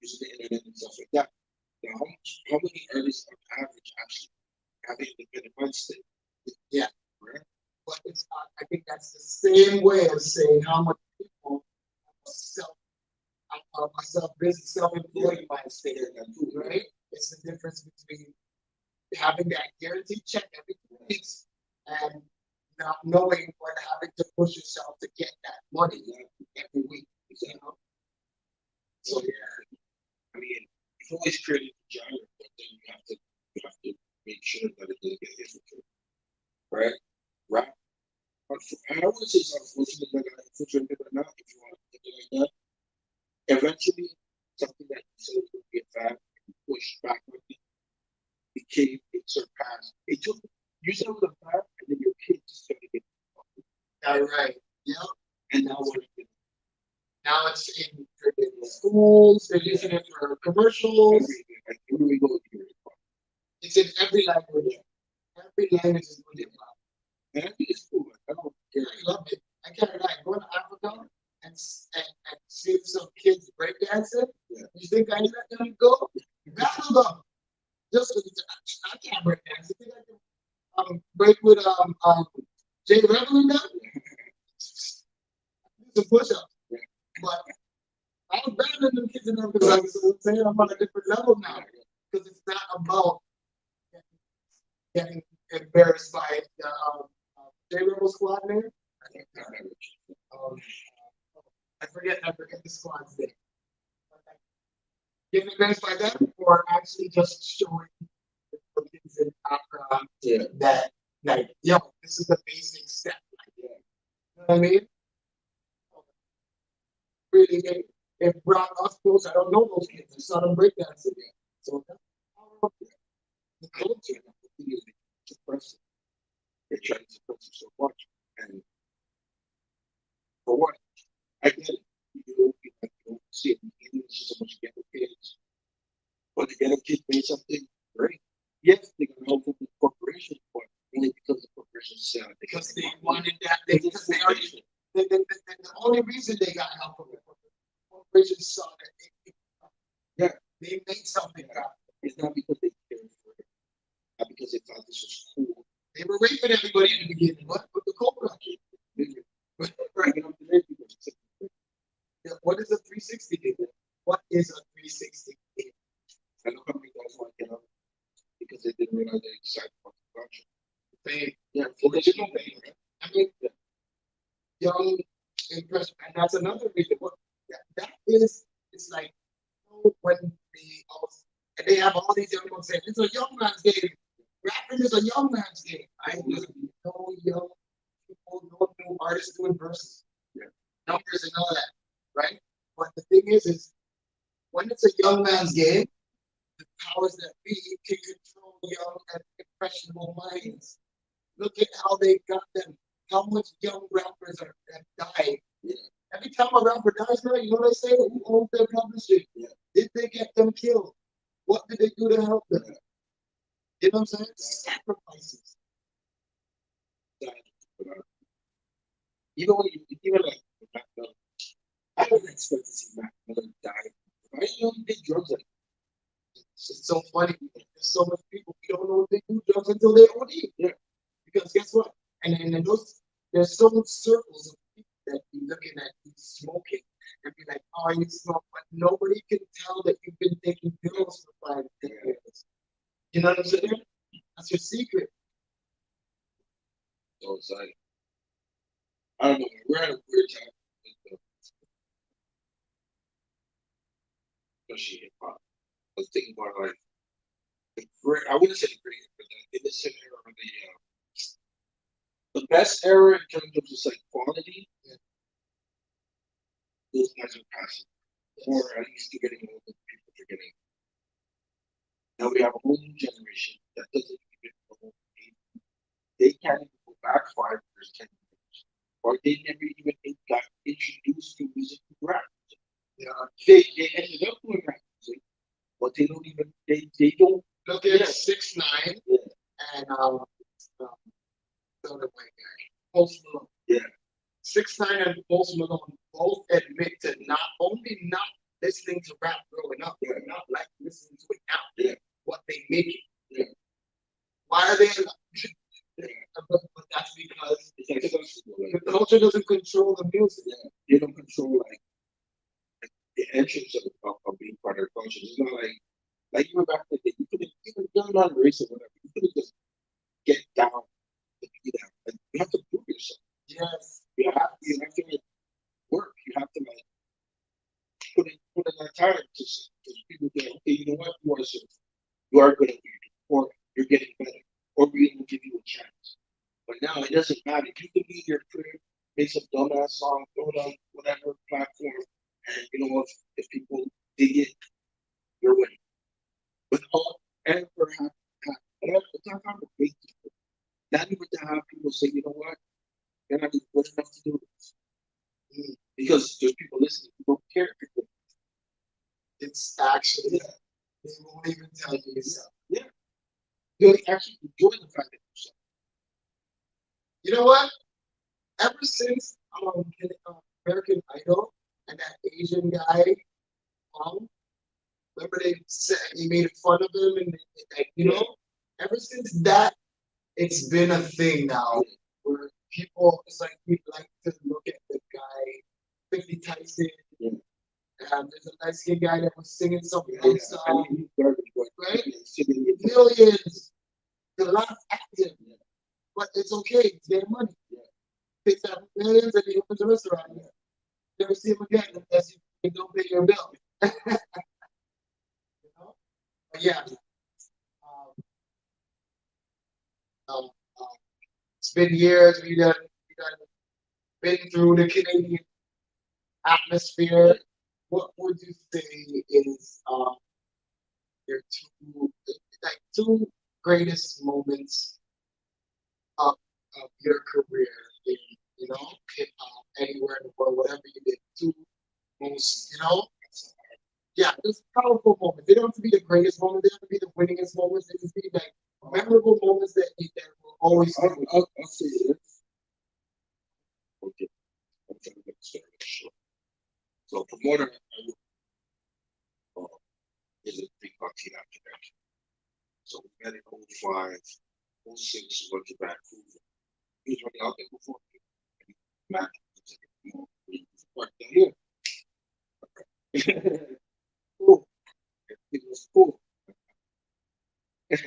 using the internet and stuff like that. Now, how many artists on average actually have an independent mindset? Yeah. Right. But it's I think that's the same way of saying how much people self-business, self-employed mindset, right? It's the difference between having that guaranteed check every 2 weeks and not knowing what having to push yourself to get that money every week. You know? So yeah. I mean, you've always created a genre, but then you have to make sure that it doesn't get infiltrated, right? Rap. I don't want to say it's unfortunate that I infiltrated or not, if you want to think like that. Eventually, something that you said would be a fad and pushed back with it became it surpassed. It took you said it was a fad, and then your kids started getting All right. Yeah. and now what? Now it's in schools. They're using it for commercials. Like everywhere we go, It's in every language. Every language is doing it. and I think it's cool. Like, I don't care. I love it. I can't lie. Go to Africa and see some kids breakdancing. Yeah. You think I let them go? Battle them. Just because I can't breakdance. You think I can break with Jay Rebel in that? Some push-ups. But I'm better than them kids in them because I'm saying I'm on a different level now. Because it's not about getting embarrassed by the J Rebel squad name. I forget the squad's name. Getting embarrassed by them or actually just showing the kids in Accra that like, yo, this is the basic step. Like, you know what I mean? Really, it brought us close. I don't know those kids. I saw them breakdancing again. So that's the culture. The thing is, they suppress it. They try to suppress it so much, and for what? I get it. You don't see it in English so much ghetto kids, but the ghetto kids made something great. Yes, they can help with the corporation, but only because the corporation said Because they wanted that. Because they already. The only reason they got help from the corporation saw that they made something out. It's not because they cared for it, not because they thought this was cool. They were raping everybody in the beginning. What? With the Cobra kid. What is a 360 game? What is a 360 game? I know how many guys want to get up because they didn't realize they decided about the production. Fame. Yeah, original fame, right? I mean, young, impression, and that's another reason. What that is, it's like when and they have all these young ones saying it's a young man's game. Rapping is a young man's game. I just know young people, no new artists doing verses, numbers and all that, right? But the thing is when it's a young man's game, the powers that be can control young and impressionable minds. Look at how they got them. How much young rappers have died. Yeah. Every time a rapper dies, man, you know what they say? Who owns their publishing? Yeah. Did they get them killed? What did they do to help them? You know what I'm saying? Sacrifices. Even when even like Mac Miller, I don't expect to see Mac Miller die. I didn't know he did drugs like it's so funny. There's so many people who don't know what they do drugs until they OD. Yeah. Because guess what? And those there's so many circles of people that be looking at you smoking and be like, oh, you smoke, but nobody can tell that you've been taking pills for 5 to 10 years. You know what I'm saying? That's your secret. So it's like, I don't know, we're at a weird time, especially hip hop. I was thinking about like I wouldn't say the great, but the innocent era of the best era in terms of just like quality. Those guys are passing, or at least they're getting older. People are getting. Now we have a whole new generation that doesn't even know. They can't even go back 5 years, 10 years, or they never even got introduced to music and rap. Yeah. They ended up doing rap music, but they don't even they don't look at 6ix9ine and the other white guy, Post Malone. Yeah. 6ix9ine and Post Malone both admit to not only not listening to rap growing up, they're not like listening to it now. Yeah. What they make it. Yeah. Why are they? But that's because the culture doesn't control the music. Yeah. They don't control like the entrance of being part of the culture. It's not like even back then, you couldn't even learn on race or whatever. You You couldn't just get down to be that. Like, you have to prove yourself. Yes. You have to like work. You have to like put in that time to people go, okay, you know what, you are good at what you do, or you're getting better, or we will give you a chance. But now it doesn't matter. You can be in your crib, make some dumbass song, throw it on whatever platform, and you know if people dig it, you're winning. Without ever ever, it's not how to make people. Not even to have people say, you know what, you're not even good enough to do this. Because there's people listening who don't care. It's actually, they won't even tell you yourself. Yeah. They'll actually enjoy the fact that you're. You know what? Ever since American Idol and that Asian guy, remember they said they made fun of him and you know, ever since that, it's been a thing now where people it's like we like to look at the guy, 50 Tyson. Yeah. There's a nice skinned guy that was singing something Yeah, else, right? Singing Millions. There's a lot of active, but it's okay. It's their money. Takes out millions and he opens a restaurant. Never see him again unless you don't pay your bill. You know? But yeah, um, um, um, it's been years. We done been through the Canadian atmosphere. What would you say is your two greatest moments of, of your career in hip hop anywhere in the world, whatever you did, two most yeah, there's powerful moments. They don't have to be the greatest moments. They don't have to be the winningest moments. They just be like memorable moments that will always. I'll say this. Okay, I'm trying to get the story short. So promoter is a big bucket after that. So we met in 05, 06, went to Vancouver. He was running out there before me. Matt was like, come on, we work down here. Cool. It was cool. So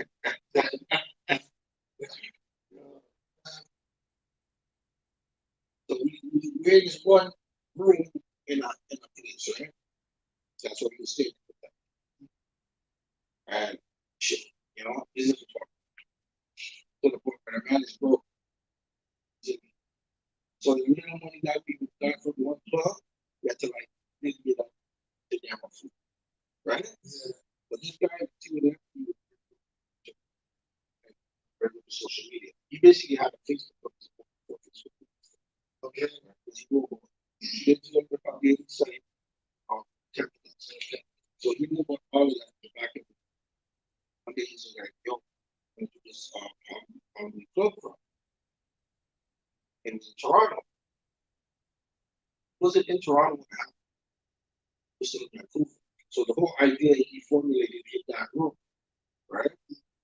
we're in this one room in a place, right? That's what we were staying with them. And shit, this is the point. To the point where the man is broke. So the minimum money that we got from one club, we had to like really get up to damn food, right? Yeah. But this guy, too, there, he was regular social media. He basically had a Facebook for Facebook. Okay, because he lived in the probably site of templates. Okay. So he knew about all of that in the back of it. One day he's like, yo, I'm going to do this club from. And it was in Toronto. Was it in Toronto? It was in Vancouver. So the whole idea he formulated in that room, right?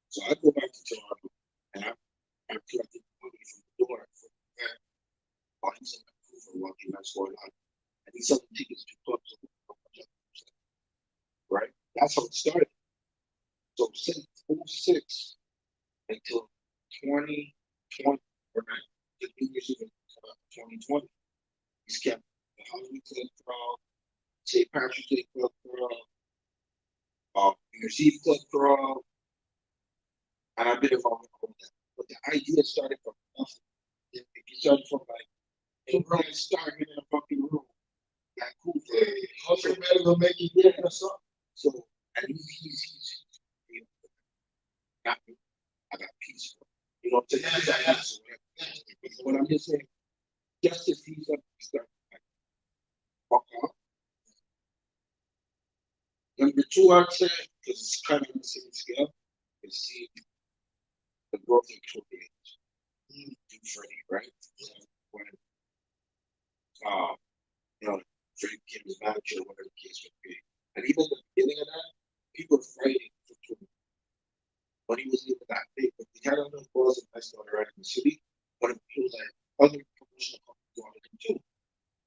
So I go back to Toronto and I collected money from the door for that while he's in Vancouver while that's going on. And he's selling tickets to clubs, right? That's how it started. So since 06 until 2020, right? The New Year's Eve 2020, he's kept the Halloween Club crowd, St. Patrick's Day Club crowd, New Year's Eve Club crowd, and I've been involved in all of that. But the idea started from nothing. It started from like, hey, bro, let's start in a fucking room. Like, cool, hey, hustle better gonna make you get or something. So, and he's you know, got me. I got peace. You know, to that. But I'm just saying, just as he's up, he started like, fuck off. Number two, I'd say, because it's kind of on the same scale, is see the growth of Twitter. Freddie, right? When um, Freddie became his manager, whatever the case would be. And even at the beginning of that, people were fighting for Twitter. When he was even that big, but he had enough balls and nice already in the city, but he was like other promotional companies wanted him too.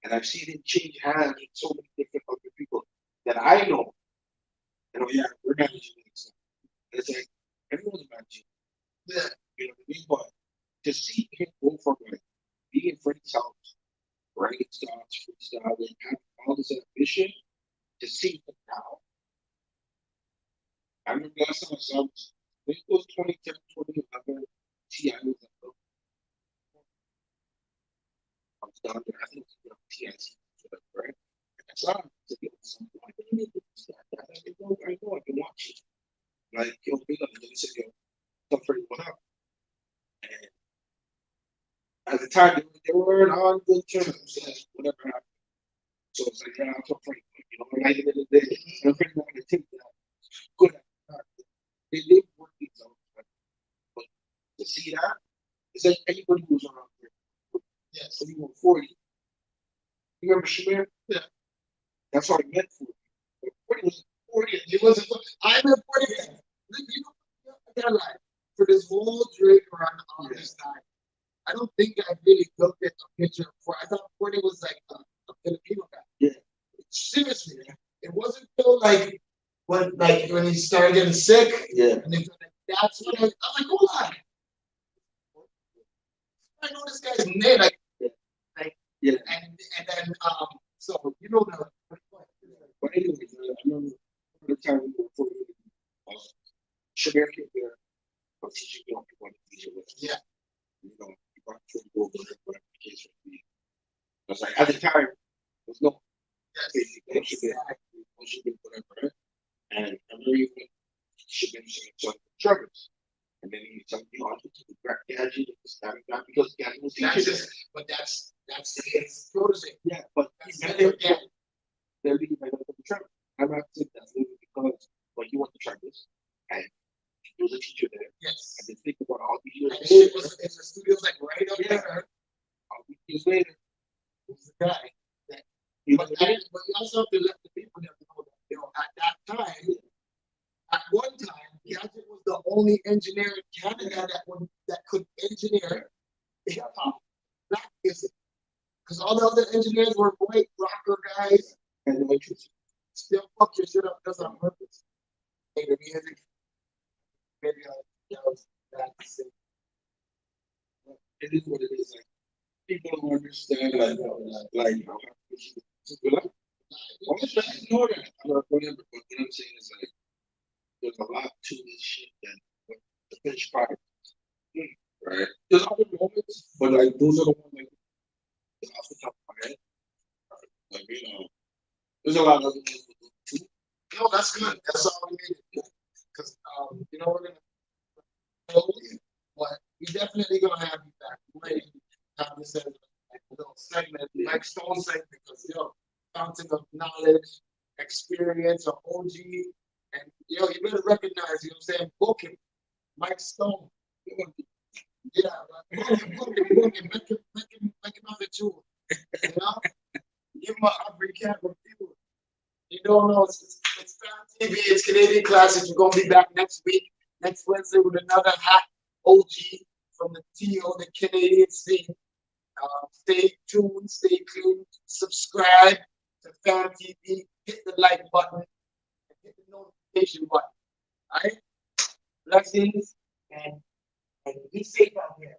And I've seen him change hands with so many different other people that I know. Yeah, we're managing things. And it's like everyone's managing. see him go from like being in Freddie's house, writing songs, freestyling, having all this ambition to see him now. I remember last time I saw him, I think it was 2010, 2011. T.I. was like, oh, I was down there. I think it was T.I.C. right? And I saw him. I said, yo, something like that. I know, I can watch it. Like, yo, big up. And then he said, yo, tell Freddie what up. And at the time, they were on good terms, whatever happened. So it's like, yeah, I'm so Freddie. You know, like at the end of the day, I'm pretty much going to take that. Good. They did work things out. But to see that, it's like anybody who's around there. Yes. So you were 40. You remember Shamir? Yeah. That's what I meant for you. But 40 was 40. He wasn't. I'm at 40. You know, I gotta lie. For this whole Drake run on this time, I don't think I really looked at the picture before. I thought 40 was like a Filipino guy. Yeah. Seriously, man. It wasn't till when he started getting sick. Yeah. And that's when I was like, hold on. I know this guy's name. Yeah. And then so you know the. But anyways, I remember the time we were 40. Shamir came there. I was teaching young people how to teach it with. Yeah. You know, you brought to go over whatever the case would be. I was like, at the time, there's no basic whatever. Right? And I remember you should be some Trevor's. And then he told me, oh, I took the crack gadget and this, that, and that, because gadget was teaching. But that's his protege. Yeah, but They're leaving my life with the Trevor. I'm not saying that's leaving because, well, you want the Trevor's, and he was a teacher there. Yes. And then think about all these years later. The studio's like right up there. All these years later, who's the guy? But you also have to let the people know that, you know, at that time, at one time, Gadget was the only engineer in Canada that could engineer hip hop, black music. Because all the other engineers were white rocker guys, and the waitress still fuck your shit up just on purpose. Make the music, maybe that's it. It is what it is. Like, people don't understand, like how almost like ignore that. Whatever. But what I'm saying is like, there's a lot to this shit that the finished product. Right? There's other moments, but like those are the ones like off the top of my head. Like, you know, there's a lot of other ones too. No, that's good. That's all we needed. Because you know, we're gonna but we definitely gonna have you back. We might have this as a little segment, like Stoan segment, because fountain of knowledge, experience, of OG, and you better recognize, you know what I'm saying, book him, Mike Stoan. Yeah, book him, make him have a tour. You know? Give him a recap of people. You don't know, it's Fan TV, it's Canadian Classics. We're gonna be back next week, next Wednesday, with another hot OG from the TO, the Canadian scene. Stay tuned, stay tuned, subscribe to Fan TV, hit the like button, and hit the notification button. Alright? Blessings and be safe out there.